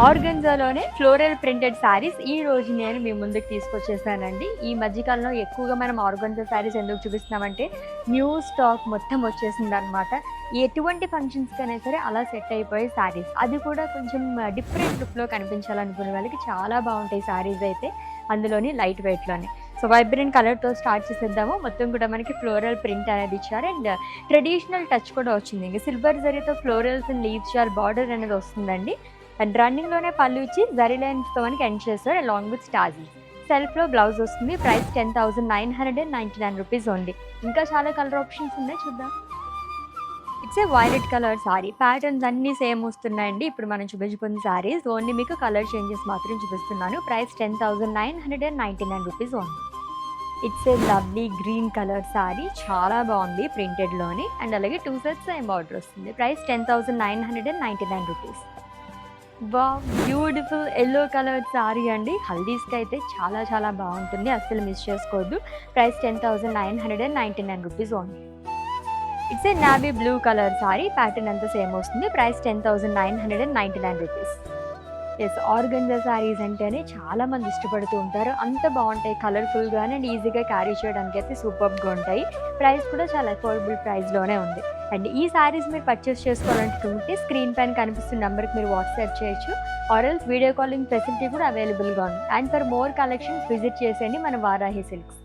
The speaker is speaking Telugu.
ఆర్గన్జాలోనే ఫ్లోరల్ ప్రింటెడ్ శారీస్ ఈ రోజు నేను మీ ముందుకు తీసుకొచ్చేసానండి. ఈ మధ్యకాలంలో ఎక్కువగా మనం ఆర్గన్జా శారీస్ ఎందుకు చూపిస్తున్నామంటే న్యూ స్టాక్ మొత్తం వచ్చేసిందనమాట. ఎటువంటి ఫంక్షన్స్‌కైనా సరే అలా సెట్ అయిపోయే శారీస్. అది కూడా కొంచెం డిఫరెంట్ లుక్‌లో కనిపించాలనుకునే వాళ్ళకి చాలా బావుంటాయి శారీస్ అయితే. అందులోని లైట్ వెయిట్‌లోనే. సో వైబ్రెంట్ కలర్‌తో స్టార్ట్ చేసేద్దాము. మొత్తం కూడా మనకి ఫ్లోరల్ ప్రింట్ అనేది ఇచ్చారు అండ్ ట్రెడిషనల్ టచ్ కూడా వచ్చింది. ఇంక సిల్వర్ జరీతో florals and leaves shawl border అనేది వస్తుందండి. అండ్ రన్నింగ్‌లోనే పళ్ళు ఇచ్చి జరీ లైన్స్‌తో మనకి ఎండ్ చేస్తారు అలాంగ్ విత్ స్టార్స్. సెల్ఫ్‌లో బ్లౌజ్ వస్తుంది. Price 10,999 rupees only. ఇంకా చాలా కలర్ ఆప్షన్స్ ఉన్నాయి చూద్దాం. It's a violet colour sorry. Patterns అన్నీ సేమ్ వస్తున్నాయండి. ఇప్పుడు మనం చూపించబోతున్న సారీస్ ఓన్లీ మీకు కలర్ చేంజెస్ మాత్రం చూపిస్తున్నాను. Price 10,999 rupees only. It's a lovely green colour sorry. చాలా బాగుంది ప్రింటెడ్‌లోని అండ్ అలాగే 2 సెట్స్ సేమ్ బార్డర్ వస్తుంది. Price 10,999 rupees. Wow! Beautiful yellow colour sorry అండి. హల్దీస్‌కి అయితే చాలా చాలా బాగుంటుంది. అస్సలు మిస్ చేసుకోవద్దు. Price 10,999 rupees only. It's a navy blue colour sorry. Pattern అంతా సేమ్ వస్తుంది. Price 10,999 rupees. Yes, organza saris అంటేనే చాలా మంది ఇష్టపడుతూ ఉంటారు. అంత బాగుంటాయి కలర్‌ఫుల్‌గానే అండ్ ఈజీగా క్యారీ చేయడానికి అయితే సూపర్బ్‌గా ఉంటాయి. ప్రైస్ కూడా చాలా అఫోర్డబుల్ ప్రైస్‌లోనే ఉంది. అండ్ ఈ సారీస్ మీరు పర్చేస్ చేసుకోవాలనుకుంటే స్క్రీన్ పైన కనిపిస్తున్న నంబర్‌కి మీరు వాట్సాప్ చేయొచ్చు. Or else video calling facility కూడా అవైలబుల్‌గా ఉంది. And for more collections visit చేసేయండి మన వారాహి సిల్క్స్.